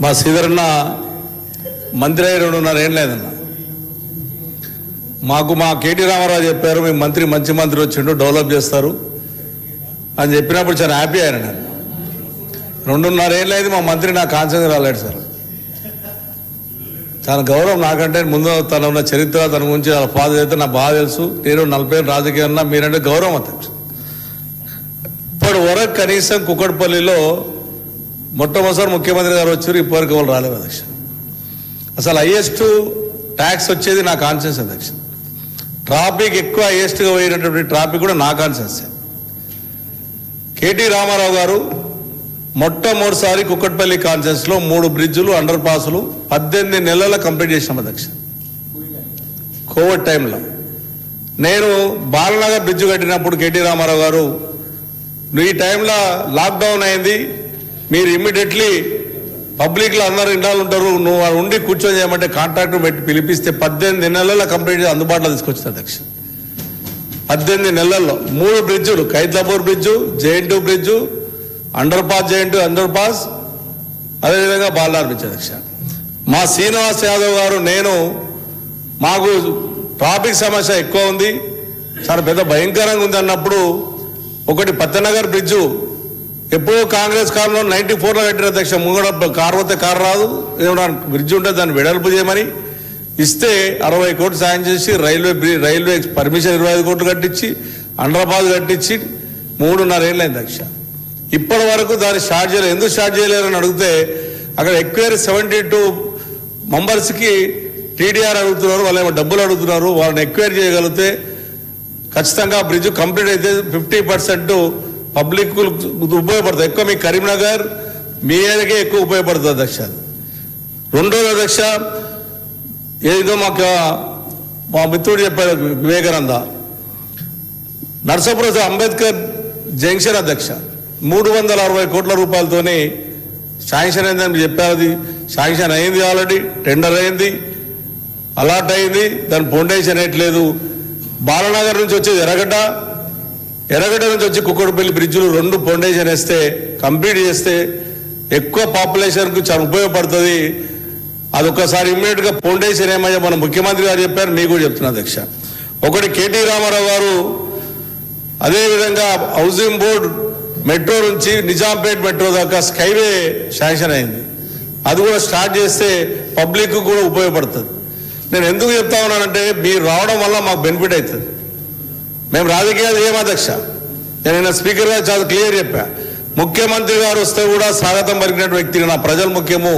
మా శ్రీధరన్న మంత్రి అయ్యి 2.5 ఏళ్ళు లేదన్న. మా కేటీ రామారావు చెప్పారు, మీ మంత్రి మంచి మంత్రి వచ్చిండు, డెవలప్ చేస్తారు అని చెప్పినప్పుడు చాలా హ్యాపీ అయ్యాను నేను. 2.5 ఏళ్ళు అయితే మా మంత్రి నా కాన్సెన్స్ రాలేడు సార్. తన గౌరవం నాకంటే ముందు తన ఉన్న చరిత్ర, తన గురించి వాళ్ళ ఫాదర్ అయితే నాకు బాగా తెలుసు. నేను 40 ఏళ్ళు రాజకీయాన్నా మీరంటే గౌరవం అధ్యక్ష. ఇప్పటి వరకు కనీసం కుక్కడపల్లిలో మొట్టమొదటిసారి ముఖ్యమంత్రి గారు వచ్చారు, ఇప్పటివరకు వాళ్ళు రాలేదు అధ్యక్ష. అసలు హైయెస్ట్ ట్యాక్స్ వచ్చేది నా కాన్సెన్స్ అధ్యక్ష. ట్రాఫిక్ ఎక్కువ హైయెస్ట్గా పోయినటువంటి ట్రాఫిక్ కూడా నా కాన్సెన్సే. కేటీ రామారావు గారు మొట్టమొదటిసారి కుక్కట్పల్లి కాన్సెన్స్లో 3 బ్రిడ్జులు, అండర్ పాసులు 18 నెలల కంప్లీట్ చేసినాం అధ్యక్ష. కోవిడ్ టైంలో నేను బాలనగర్ బ్రిడ్జ్ కట్టినప్పుడు కేటీ రామారావు గారు, ఈ టైంలో లాక్డౌన్ అయింది, మీరు ఇమ్మీడియట్లీ పబ్లిక్లో అందరూ ఇండాలు ఉంటారు, నువ్వు ఉండి కూర్చొని చేయమంటే కాంట్రాక్టర్ పెట్టి పిలిపిస్తే 18 నెలల్లో కంప్లీట్ చేసి అందుబాటులో తీసుకొచ్చింది అధ్యక్ష. 18 నెలల్లో 3 బ్రిడ్జులు, ఖైరతాపూర్ బ్రిడ్జు, జేఎన్2 బ్రిడ్జు, అండర్ పాస్, జేఎన్2 అండర్ పాస్, అదేవిధంగా బాలనార్ బ్రిడ్జ్ అధ్యక్ష. మా శ్రీనివాస్ యాదవ్ గారు, నేను మాకు ట్రాఫిక్ సమస్య ఎక్కువ ఉంది, చాలా పెద్ద భయంకరంగా ఉంది అన్నప్పుడు ఒకటి పత్తనగర్ బ్రిడ్జు ఎప్పుడో కాంగ్రెస్ కాలంలో 94లో కట్టిన అధ్యక్ష. ముంగడ కారు పోతే కారు రాదు, ఏమన్నా బ్రిడ్జ్ ఉంటే దాన్ని వెడల్పు చేయమని ఇస్తే 60 కోట్లు సాయం చేసి రైల్వే పర్మిషన్ 25 కోట్లు కట్టించి అండర్ పాస్ కట్టించి 3.5 ఏళ్ళు అయింది అధ్యక్ష. ఇప్పటి వరకు దాన్ని స్టార్ట్ చేయలేదు. ఎందుకు స్టార్ట్ చేయలేరని అడిగితే అక్కడ ఎక్వైరీ 72 మెంబర్స్కి టీడీఆర్ అడుగుతున్నారు, వాళ్ళు ఏమో డబ్బులు అడుగుతున్నారు. వాళ్ళని ఎక్వైరీ చేయగలిగితే ఖచ్చితంగా బ్రిడ్జ్ కంప్లీట్ అయితే 50% పబ్లిక్ ఉపయోగపడుతుంది. ఎక్కువ మీ కరీంనగర్ మీ ఏరియాకే ఎక్కువ ఉపయోగపడుతుంది అధ్యక్ష. రెండోది అధ్యక్ష, ఏదో మా మిత్రుడు చెప్పారు వివేకానంద, నర్సాపురం అంబేద్కర్ జంక్షన్ అధ్యక్ష 360 కోట్ల రూపాయలతోనే శాంక్షన్ అయిందని చెప్పారు. అది శాంక్షన్ అయింది, ఆల్రెడీ టెండర్ అయింది, అలాట్ అయింది, దాని ఫౌండేషన్ వేయట్లేదు. బాలనగర్ నుంచి వచ్చేది ఎర్రగడ్డ నుంచి వచ్చి కుక్కడపల్లి బ్రిడ్జులు 2 ఫౌండేషన్ వేస్తే కంప్లీట్ చేస్తే ఎక్కువ పాపులేషన్కు చాలా ఉపయోగపడుతుంది. అదొక్కసారి ఇమ్మీడియట్గా ఫౌండేషన్ ఏమయ్యా మన ముఖ్యమంత్రి గారు చెప్పారు, మీకు కూడా చెప్తున్నా అధ్యక్ష. ఒకటి కేటీ రామారావు గారు, అదేవిధంగా హౌసింగ్ బోర్డు మెట్రో నుంచి నిజాంపేట్ మెట్రో దాకా స్కైవే శాంక్షన్ అయింది, అది కూడా స్టార్ట్ చేస్తే పబ్లిక్ కూడా ఉపయోగపడుతుంది. నేను ఎందుకు చెప్తా ఉన్నానంటే మీరు రావడం వల్ల మాకు బెనిఫిట్ అవుతుంది. మేము రాజకీయాలు ఏం అధ్యక్ష, నేను స్పీకర్ గారు చాలా క్లియర్ చెప్పా, ముఖ్యమంత్రి గారు వస్తే కూడా స్వాగతం పలికినటువంటి వ్యక్తిని, నా ప్రజలు ముఖ్యము,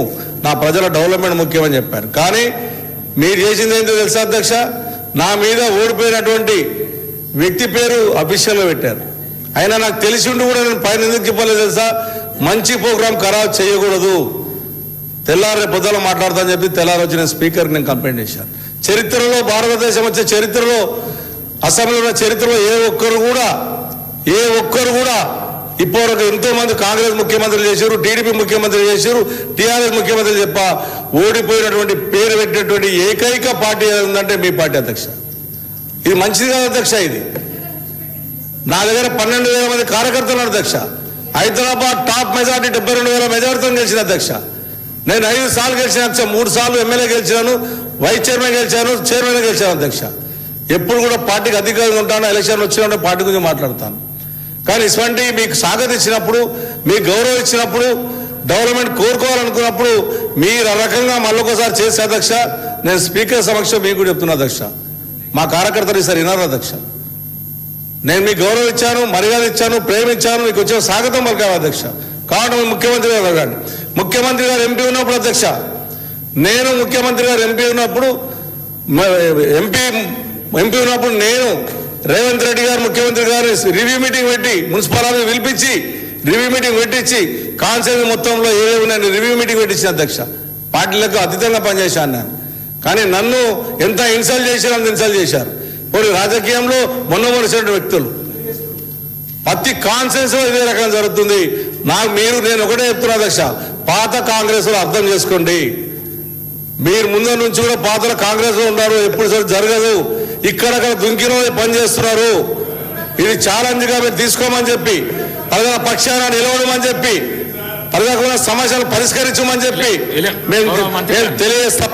నా ప్రజల డెవలప్మెంట్ ముఖ్యమని చెప్పారు. కానీ మీరు చేసింది ఏంటో తెలుసా అధ్యక్ష, నా మీద ఓడిపోయినటువంటి వ్యక్తి పేరు అఫీషియల్గా పెట్టారు. అయినా నాకు తెలిసి ఉండి కూడా నేను పైన ఎందుకు చెప్పలేదు తెలుసా, మంచి ప్రోగ్రాం ఖరాబ్ చేయకూడదు, తెల్లారి పొద్దున మాట్లాడతానని చెప్పి తెల్లారి వచ్చిన స్పీకర్కి నేను కంప్లైంట్ చేశాను. చరిత్రలో భారతదేశం వచ్చే చరిత్రలో, అసెంబ్లీలో చరిత్రలో ఏ ఒక్కరు కూడా ఇప్పటివరకు ఎంతో మంది కాంగ్రెస్ ముఖ్యమంత్రులు చేశారు, టీడీపీ ముఖ్యమంత్రులు చేశారు, టీఆర్ఎస్ ముఖ్యమంత్రులు చెప్ప ఓడిపోయినటువంటి పేరు పెట్టినటువంటి ఏకైక పార్టీ ఉందంటే మీ పార్టీ అధ్యక్ష. ఇది మంచిది కాదు అధ్యక్ష. ఇది నా దగ్గర 12,000 మంది కార్యకర్తలు అధ్యక్ష. హైదరాబాద్ టాప్ మెజార్టీ 72,000 మెజార్టీతో గెలిచిన అధ్యక్ష. నేను 5 సార్లు గెలిచిన అధ్యక్ష, 3 సార్లు ఎమ్మెల్యే గెలిచాను, వైస్ చైర్మన్ గెలిచాను, చైర్మన్ గెలిచాను అధ్యక్ష. ఎప్పుడు కూడా పార్టీకి అధికారంగా ఉంటాను, ఎలక్షన్ వచ్చినప్పుడు పార్టీ గురించి మాట్లాడతాను. కానీ ఇటువంటి మీకు స్వాగతం ఇచ్చినప్పుడు, మీకు గౌరవం ఇచ్చినప్పుడు, డెవలప్మెంట్ కోరుకోవాలనుకున్నప్పుడు మీరు ఆ రకంగా మళ్ళొకసారి చేసే అధ్యక్ష, నేను స్పీకర్ సమక్షం మీకు చెప్తున్నా అధ్యక్ష, మా కార్యకర్తలు ఈసారి వినారు అధ్యక్ష. నేను మీకు గౌరవం ఇచ్చాను, మర్యాద ఇచ్చాను, ప్రేమించాను, మీకు వచ్చిన స్వాగతం పలికాను అధ్యక్ష. కాబట్టి ముఖ్యమంత్రి గారు అడగండి. ముఖ్యమంత్రి గారు ఎంపీ ఉన్నప్పుడు అధ్యక్ష, నేను ముఖ్యమంత్రి గారు ఎంపీ ఉన్నప్పుడు నేను రేవంత్ రెడ్డి గారు ముఖ్యమంత్రి గారు రివ్యూ మీటింగ్ పెట్టి మున్సిపాలిటీ పిలిపించి రివ్యూ మీటింగ్ పెట్టించి కాన్సెన్స్ మొత్తంలో ఏవేవి నేను రివ్యూ మీటింగ్ పెట్టించిన అధ్యక్ష. పార్టీలకు అతీతంగా పనిచేశాను నేను. కానీ నన్ను ఎంత ఇన్సల్ట్ చేశారు అంత ఇన్సల్ట్ చేశారు. ఇప్పుడు రాజకీయంలో మొన్నమొనసిన వ్యక్తులు ప్రతి కాన్సెన్స్ లో ఇదే రకంగా జరుగుతుంది. నేను ఒకటే చెప్తున్నా అధ్యక్ష, పాత కాంగ్రెస్ లో అర్థం చేసుకోండి. మీరు ముందు నుంచి కూడా పాతల కాంగ్రెస్ లో ఉన్నారు, ఎప్పుడు సరే జరగదు. ఇక్కడక్కడ దుంకిలో పని చేస్తున్నారు. ఇది ఛాలెంజ్ గా మీరు తీసుకోమని చెప్పి, పక్షాన నిలవడమని చెప్పి పరిగణకున్న సమస్యలు పరిష్కరించమని చెప్పి మేము తెలియజేస్తాం.